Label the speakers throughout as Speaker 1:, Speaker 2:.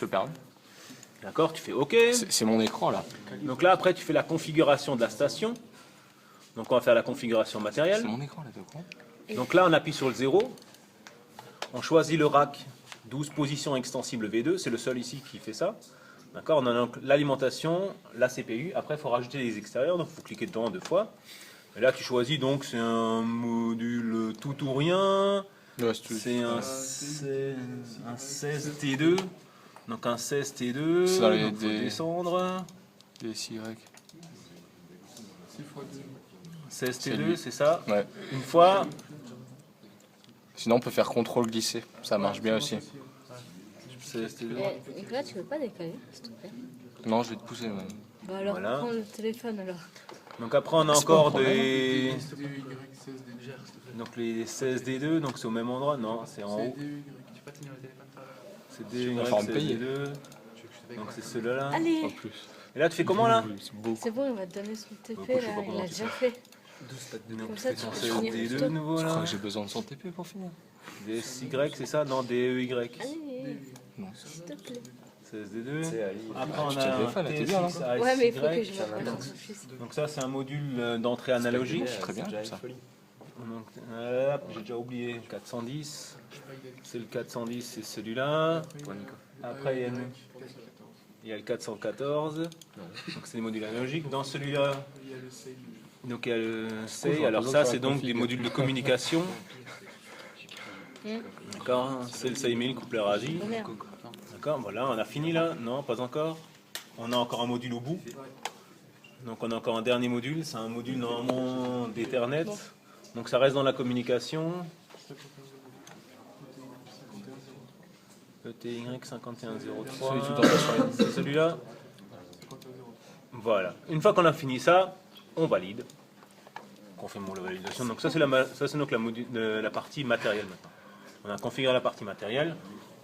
Speaker 1: te permets.
Speaker 2: D'accord, tu fais OK.
Speaker 1: C'est mon écran là.
Speaker 2: Donc là, après, tu fais la configuration de la station. Donc on va faire la configuration matérielle.
Speaker 1: C'est mon écran là, d'accord.
Speaker 2: Donc là, on appuie sur le 0. On choisit le rack 12 positions extensible V2. C'est le seul ici qui fait ça. D'accord, on a donc l'alimentation, la CPU. Après, il faut rajouter les extérieurs. Donc il faut cliquer dedans 2 fois. Et là, tu choisis donc, c'est un module tout ou rien.
Speaker 1: Ouais,
Speaker 2: C'est un 16 T2. Donc un 16 T2.
Speaker 1: C'est dans les
Speaker 2: donc faut descendre.
Speaker 1: Des SY.
Speaker 2: 16
Speaker 1: C'est
Speaker 2: T2,
Speaker 1: lui.
Speaker 2: c'est ça.
Speaker 1: Ouais.
Speaker 2: Une fois.
Speaker 1: Sinon, on peut faire contrôle glisser. Ça marche bien aussi.
Speaker 2: 16 T2.
Speaker 3: Nicolas, tu veux pas décaler, s'il te plaît?
Speaker 1: Non, je vais te pousser même.
Speaker 3: Bah alors,
Speaker 2: Voilà.
Speaker 3: prends le téléphone alors.
Speaker 2: Donc après, on a
Speaker 1: C'est
Speaker 2: encore
Speaker 1: pas un
Speaker 2: des. Donc les 16 D2, donc c'est au même endroit. Non, c'est en haut. C'est DY,
Speaker 1: va falloir me
Speaker 2: 16
Speaker 1: payer.
Speaker 2: D2. Donc c'est celui-là.
Speaker 3: Allez,
Speaker 1: En plus.
Speaker 2: Et là, tu fais comment là?
Speaker 1: C'est beaucoup.
Speaker 3: c'est bon, il va te donner son TP
Speaker 2: je sais
Speaker 3: là,
Speaker 2: pas
Speaker 3: il
Speaker 2: comment
Speaker 3: l'a
Speaker 2: tu
Speaker 3: déjà
Speaker 2: fais.
Speaker 3: fait.
Speaker 2: Donc
Speaker 3: Comme ça,
Speaker 2: tu
Speaker 3: tu
Speaker 2: fais ton
Speaker 3: peux
Speaker 2: 16
Speaker 3: finir
Speaker 2: D2
Speaker 3: plus
Speaker 2: de
Speaker 3: tôt.
Speaker 2: nouveau
Speaker 1: Je crois
Speaker 2: là.
Speaker 1: que j'ai besoin de son TP pour finir.
Speaker 2: DSY, c'est ça? Non, DEY.
Speaker 3: Allez,
Speaker 1: Non.
Speaker 3: s'il te plaît.
Speaker 2: 16 D2. Après, on
Speaker 1: Je
Speaker 2: a
Speaker 1: te
Speaker 2: un
Speaker 1: téléphone, elle était bien,
Speaker 2: T6
Speaker 3: Ouais, mais il faut que
Speaker 2: ASY.
Speaker 3: je me dans son fils.
Speaker 2: Donc ça, c'est un module d'entrée analogique.
Speaker 1: Très bien, ça.
Speaker 2: Donc, j'ai déjà oublié le 410. C'est le 410, c'est celui-là. Après, il y a le 414. Donc, c'est des modules analogiques. Dans celui-là, donc il y a le C. Alors, ça, c'est donc des modules de communication. D'accord. C'est le CML, coupleur ASI.
Speaker 3: Oh merde.
Speaker 2: D'accord. Voilà, on a fini là. Non, pas encore. On a encore un module au bout. Donc, on a encore un dernier module. C'est un module normalement d'Ethernet. Donc ça reste dans la communication. ETY 5103. C'est celui-là. Voilà. Une fois qu'on a fini ça, on valide. Confirmons la validation. Donc ça c'est donc la partie matérielle maintenant. On a configuré la partie matérielle.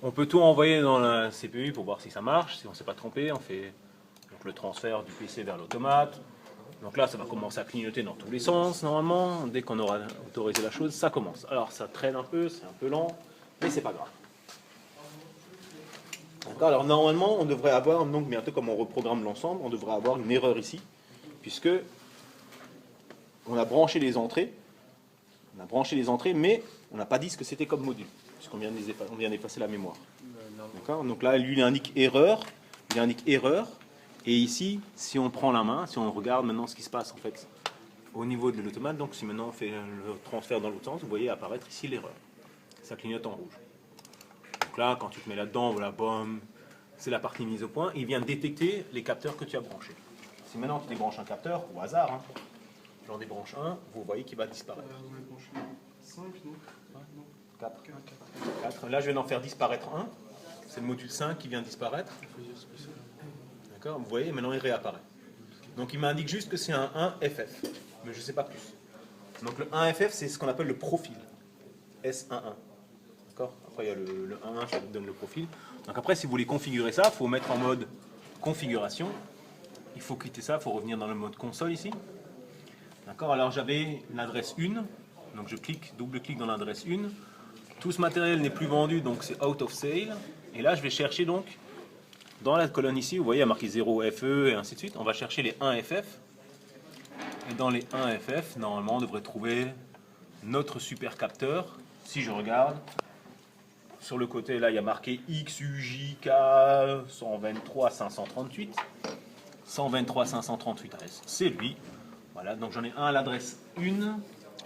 Speaker 2: On peut tout envoyer dans la CPU pour voir si ça marche. Si on ne s'est pas trompé, on fait donc le transfert du PC vers l'automate. Donc là, ça va commencer à clignoter dans tous les sens, normalement. Dès qu'on aura autorisé la chose, ça commence. Alors, ça traîne un peu, c'est un peu lent, mais c'est pas grave. D'accord. Alors, normalement, on devrait avoir, donc bientôt, comme on reprogramme l'ensemble, on devrait avoir une erreur ici, puisque on a branché les entrées. On a branché les entrées, mais on n'a pas dit ce que c'était comme module, puisqu'on vient d'effacer la mémoire. D'accord. Donc là, lui, il indique erreur. Il indique erreur. Et ici, si on prend la main, si on regarde maintenant ce qui se passe en fait au niveau de l'automate, donc si maintenant on fait le transfert dans l'autre sens, vous voyez apparaître ici l'erreur. Ça clignote en rouge. Donc là, quand tu te mets là-dedans, voilà, boum, c'est la partie mise au point. Il vient détecter les capteurs que tu as branchés. Si maintenant tu débranches un capteur, au hasard, hein, j'en débranche un, vous voyez qu'il va disparaître. 4. Là, je viens d'en faire disparaître un. C'est le module 5 qui vient disparaître. Vous voyez, maintenant il réapparaît. Donc il m'indique juste que c'est un 1FF, mais je ne sais pas plus. Donc le 1FF, c'est ce qu'on appelle le profil. S11. D'accord. Après il y a le 11 qui donne le profil. Donc après, si vous voulez configurer ça, il faut mettre en mode configuration. Il faut quitter ça, il faut revenir dans le mode console ici. D'accord. Alors j'avais l'adresse 1, donc je double-clique dans l'adresse 1. Tout ce matériel n'est plus vendu, donc c'est out of sale. Et là, je vais chercher donc dans la colonne ici, vous voyez, il y a marqué 0FE et ainsi de suite. On va chercher les 1FF. Et dans les 1FF, normalement, on devrait trouver notre super capteur. Si je regarde, sur le côté, là, il y a marqué XUJK 123 538. 123 538 c'est lui. Voilà, donc j'en ai un à l'adresse 1.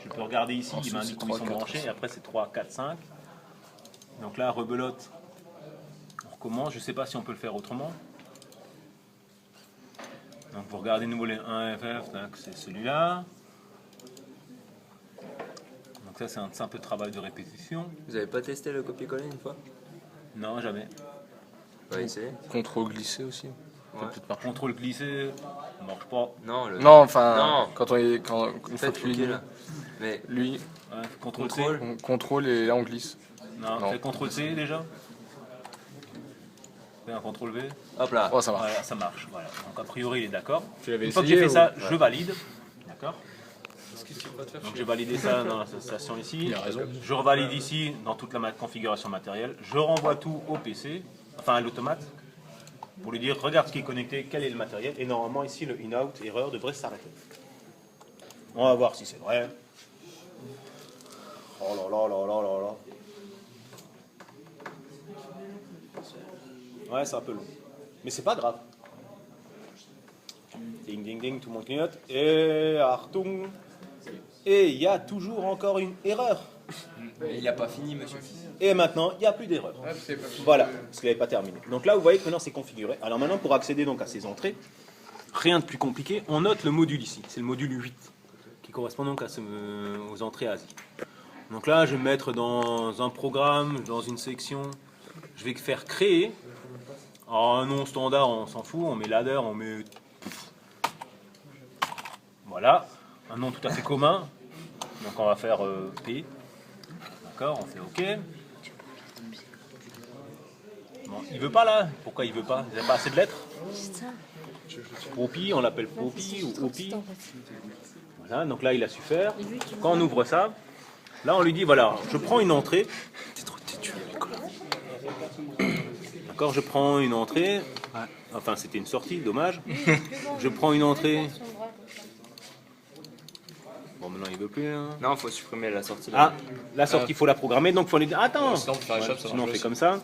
Speaker 2: Je peux regarder ici, il m'indique où ils sont branchés. Et après, c'est 3, 4, 5. Donc là, rebelote. Comment, je ne sais pas si on peut le faire autrement. Donc vous regardez de nouveau les 1FF, c'est celui-là. Donc ça c'est un simple travail de répétition.
Speaker 4: Vous avez pas testé le copier-coller une fois?
Speaker 2: Non, jamais.
Speaker 4: On va essayer.
Speaker 1: Contrôle glissé aussi.
Speaker 4: Ouais.
Speaker 2: Contrôle glissé, ça marche pas.
Speaker 4: Non,
Speaker 1: Non, enfin,
Speaker 4: Non.
Speaker 1: quand on est, quand une fois
Speaker 4: Faites
Speaker 1: que lui,
Speaker 4: cliquer là. Mais
Speaker 1: lui,
Speaker 2: Ouais, contrôle C.
Speaker 4: Contrôle.
Speaker 1: on contrôle et là on glisse.
Speaker 2: Non,
Speaker 1: Non.
Speaker 2: fais contrôle C déjà. Fais un contrôle V.
Speaker 4: hop là.
Speaker 1: Oh, ça marche.
Speaker 2: Voilà, ça marche. Voilà. Donc a priori il est d'accord.
Speaker 1: Tu l'avais
Speaker 2: Une fois que j'ai
Speaker 1: essayé
Speaker 2: fait
Speaker 1: ou-
Speaker 2: ça, je valide. D'accord. Donc j'ai validé ça dans la station ici.
Speaker 1: Il a raison.
Speaker 2: Je revalide ici dans toute la configuration matérielle. Je renvoie tout au PC. enfin à l'automate, pour lui dire regarde ce qui est connecté, quel est le matériel, et normalement ici le in-out erreur devrait s'arrêter. On va voir si c'est vrai. Oh là là là là là là. Ouais, c'est un peu long. Mais c'est pas grave. Ding ding ding, tout le monde clignote. Et Artung. Et il y a toujours encore une erreur.
Speaker 4: Mais il n'a pas fini, monsieur.
Speaker 2: Et maintenant, il n'y a plus d'erreur. Voilà, parce qu'il n'avait pas terminé. Donc là, vous voyez que maintenant c'est configuré. Alors maintenant, pour accéder donc à ces entrées, rien de plus compliqué, on note le module ici. C'est le module 8, qui correspond donc aux entrées ASI. Donc là, je vais me mettre dans un programme, dans une section. Je vais faire créer. Alors un nom standard, on s'en fout, on met ladder, on met... Voilà, un nom tout à fait commun. Donc on va faire P. D'accord, on fait OK. Bon, il veut pas là. Pourquoi il veut pas? Il n'a pas assez de lettres.
Speaker 3: Putain.
Speaker 2: Poppy, on l'appelle Poppy ou Oppy. Voilà, donc là il a su faire.
Speaker 3: Et lui qui
Speaker 2: Quand on ouvre ça, là on lui dit voilà, je prends une entrée.
Speaker 5: T'es trop têtu, Nicolas.
Speaker 2: D'accord, je prends une entrée. Enfin, c'était une sortie, dommage. Je prends une entrée. Bon, maintenant il veut plus. Hein.
Speaker 4: Non, faut supprimer la sortie.
Speaker 2: Ah, la sortie, il faut la programmer, donc il faut lui dire attends.
Speaker 1: Sinon, on peut faire les
Speaker 2: Ouais,
Speaker 1: shops, ça
Speaker 2: sinon on
Speaker 1: marche
Speaker 2: fait
Speaker 1: aussi.
Speaker 2: comme ça.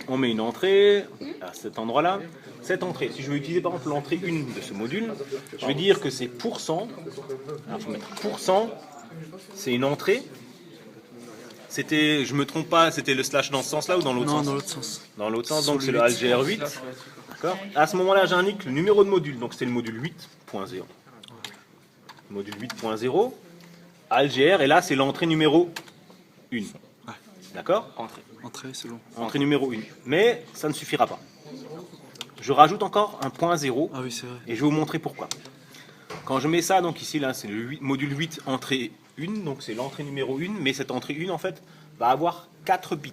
Speaker 2: On met une entrée à cet endroit-là. Cette entrée, si je veux utiliser par exemple l'entrée 1 de ce module, je vais dire que c'est %. Alors il faut mettre %, c'est une entrée. C'était, je me trompe pas, c'était le slash dans ce sens-là ou dans l'autre
Speaker 5: Non,
Speaker 2: sens?
Speaker 5: dans l'autre sens.
Speaker 2: Dans l'autre sens,
Speaker 5: Sur
Speaker 2: donc
Speaker 5: le
Speaker 2: c'est le
Speaker 5: 8.
Speaker 2: ALGR 8. D'accord. À ce moment-là, j'indique le numéro de module, donc c'est le module 8.0. Module 8.0. ALGR, et là c'est l'entrée numéro 1. D'accord.
Speaker 5: Entrée, c'est long.
Speaker 2: Entrée numéro 1. Mais ça ne suffira pas. Je rajoute encore un point 0
Speaker 5: Ah oui, c'est vrai.
Speaker 2: et je vais vous montrer pourquoi. Quand je mets ça, donc ici, là, c'est le module 8, entrée 1, donc c'est l'entrée numéro 1, mais cette entrée 1, en fait, va avoir 4 bits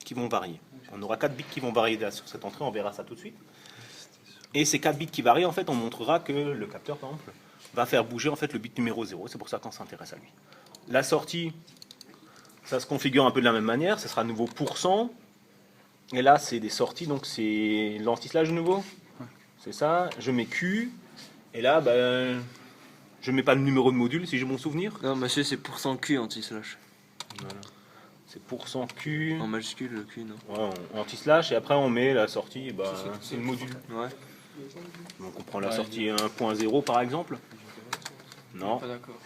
Speaker 2: qui vont varier. On aura 4 bits qui vont varier là, sur cette entrée, on verra ça tout de suite. Et ces 4 bits qui varient, en fait, on montrera que le capteur, par exemple, va faire bouger en fait le bit numéro 0. C'est pour ça qu'on s'intéresse à lui. La sortie, ça se configure un peu de la même manière, ce sera à nouveau %. Et là, c'est des sorties, donc c'est l'anti-slash de nouveau. C'est ça, je mets Q, et là, ben, je mets pas le numéro de module, si j'ai mon souvenir.
Speaker 4: Non, monsieur, c'est %Q anti-slash.
Speaker 2: Voilà. C'est %Q,
Speaker 4: En majuscule, le Q, non?
Speaker 2: ouais, anti-slash, et après on met la sortie, ben, c'est le module.
Speaker 4: Ouais.
Speaker 2: Donc on prend la sortie 1.0 par exemple. Non,
Speaker 1: Pas d'accord.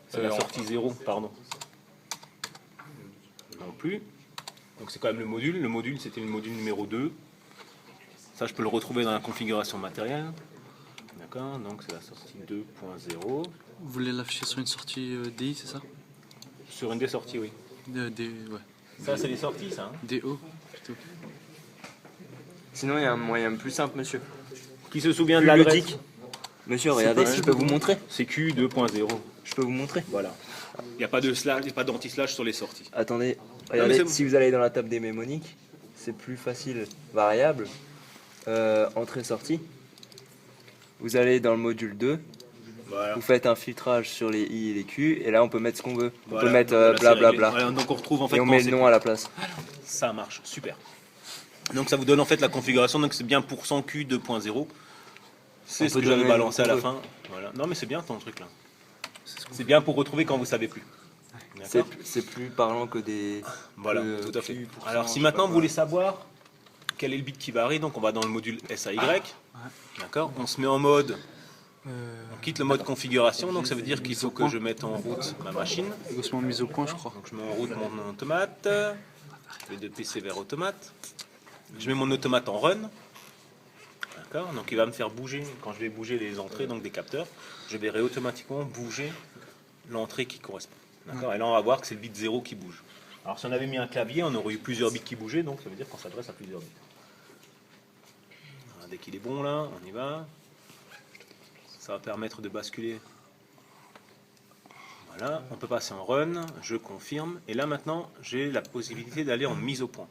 Speaker 2: c'est la sortie 0, pardon. Non plus. Donc c'est quand même le module. Le module, c'était le module numéro 2. Ça, je peux le retrouver dans la configuration matérielle. D'accord, donc c'est la sortie 2.0.
Speaker 5: Vous voulez l'afficher sur une sortie DI, c'est ça?
Speaker 2: Sur une des sorties, oui.
Speaker 5: Ouais.
Speaker 2: Ça, c'est les sorties, ça. Hein.
Speaker 5: DO, plutôt.
Speaker 4: Sinon, il y a un moyen plus simple, monsieur.
Speaker 2: Qui se souvient de
Speaker 4: Plus
Speaker 2: l'adresse?
Speaker 4: ludique. Monsieur, regardez, je peux vous montrer.
Speaker 2: C'est Q 2.0.
Speaker 4: Je peux vous montrer.
Speaker 2: Voilà. Il n'y a pas de slash, il n'y a pas d'anti-slash sur les sorties.
Speaker 4: Attendez,
Speaker 2: mais
Speaker 4: regardez,
Speaker 2: c'est-
Speaker 4: si vous allez dans la table des mémoniques, c'est plus facile. Variable, entrée-sortie. Vous allez dans le module 2,
Speaker 2: Voilà.
Speaker 4: vous faites un filtrage sur les I et les Q, et là on peut mettre ce qu'on veut. On
Speaker 2: Voilà.
Speaker 4: peut mettre
Speaker 2: Voilà, c'est
Speaker 4: blablabla.
Speaker 2: réglé. Voilà, donc on retrouve en fait
Speaker 4: Et on
Speaker 2: quand
Speaker 4: met
Speaker 2: c'est-
Speaker 4: le nom à la place.
Speaker 2: Ça marche, super. Donc ça vous donne en fait la configuration, donc c'est bien %Q 2.0. C'est
Speaker 4: On
Speaker 2: ce
Speaker 4: peut
Speaker 2: que j'avais
Speaker 4: donner
Speaker 2: balancé à la
Speaker 4: le
Speaker 2: fin. Voilà. Non mais c'est bien ton truc là. C'est bien pour retrouver quand vous savez plus. D'accord.
Speaker 4: C'est plus parlant que des.
Speaker 2: Voilà,
Speaker 4: que
Speaker 2: tout à fait.
Speaker 4: Q pour
Speaker 2: Alors
Speaker 4: cent,
Speaker 2: si
Speaker 4: je sais
Speaker 2: maintenant
Speaker 4: pas
Speaker 2: vous
Speaker 4: quoi.
Speaker 2: voulez savoir quel est le bit qui varie, donc on va dans le module SAY. D'accord. On se met en mode, on quitte le mode configuration, donc ça veut dire qu'il faut que je mette en route ma machine.
Speaker 5: Gossement mise au point, je crois.
Speaker 2: Donc je mets en route mon automate. Je vais de PC vers automate. Je mets mon automate en run. D'accord. Donc il va me faire bouger, quand je vais bouger les entrées donc des capteurs, je verrai automatiquement bouger l'entrée qui correspond. D'accord. Et là on va voir que c'est le bit 0 qui bouge. Alors si on avait mis un clavier, on aurait eu plusieurs bits qui bougeaient, donc ça veut dire qu'on s'adresse à plusieurs bits. Voilà, dès qu'il est bon là, on y va. Ça va permettre de basculer. Voilà, on peut passer en run, je confirme, et là maintenant j'ai la possibilité d'aller en mise au point.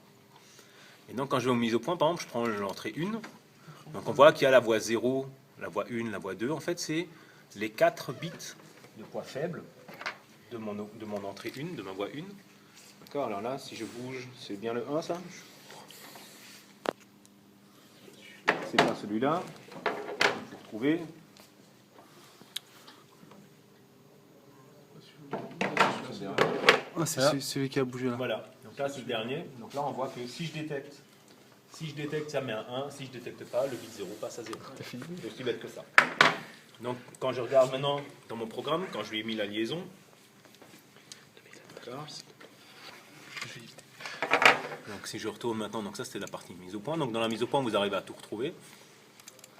Speaker 2: Et donc quand je vais en mise au point, par exemple, je prends l'entrée 1, donc on voit qu'il y a la voie 0, la voie 1, la voie 2, en fait c'est les 4 bits de poids faible de mon entrée 1, de ma voie 1. D'accord, alors là si je bouge, c'est bien le 1 ça? celui-là. Il faut retrouver.
Speaker 5: Ah, c'est celui qui a bougé là.
Speaker 2: Voilà, donc là c'est le dernier. Donc là on voit que si je détecte, ça met un 1. Si je détecte pas, le bit 0 passe à 0. C'est aussi bête que ça. Donc quand je regarde maintenant dans mon programme, quand je lui ai mis la liaison, d'accord. Donc si je retourne maintenant, donc ça c'était la partie mise au point. Donc dans la mise au point, vous arrivez à tout retrouver.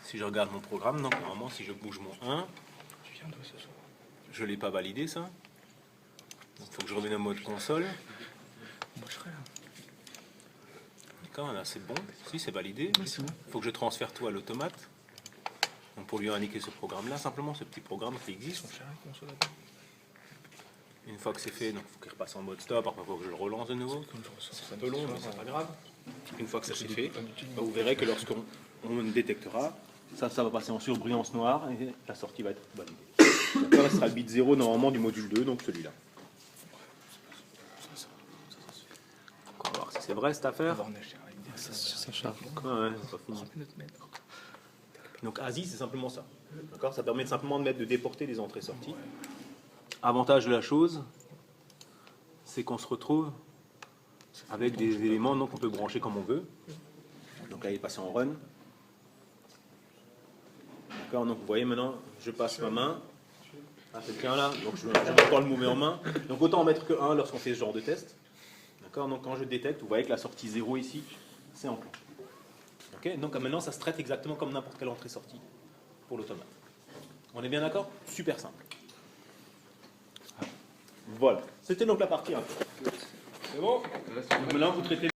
Speaker 2: Si je regarde mon programme, donc normalement si je bouge mon 1, je ne l'ai pas validé ça. Il faut que je revienne en mode console. D'accord, là c'est bon. Si c'est validé. Il faut que je transfère tout à l'automate. Donc pour lui indiquer ce programme-là, simplement ce petit programme qui existe. Une fois que c'est fait, il faut qu'il repasse en mode stop. Après il faut que je le relance de nouveau. C'est un peu long, mais c'est pas grave. Une fois que ça c'est fait, vous verrez que lorsqu'on détectera, ça va passer en surbrillance noire et la sortie va être validée. D'accord, ce sera le bit 0 normalement du module 2, donc celui-là. On va voir si c'est vrai cette affaire.
Speaker 5: Ça charge.
Speaker 2: Ouais, c'est pas fini. Donc ASI, c'est simplement ça. D'accord, ça permet simplement de déporter les entrées-sorties. Avantage de la chose, c'est qu'on se retrouve avec des éléments qu'on peut brancher comme on veut. Donc là, il est passé en run. D'accord, donc vous voyez maintenant, je passe ma main à quelqu'un là, donc je vais encore le mouver en main. Donc autant en mettre que 1 lorsqu'on fait ce genre de test. D'accord, donc quand je détecte, vous voyez que la sortie 0 ici, c'est en plan. Ok, donc maintenant ça se traite exactement comme n'importe quelle entrée-sortie pour l'automate. On est bien d'accord? Super simple. Voilà, c'était donc la partie 1. C'est bon? Donc maintenant vous traitez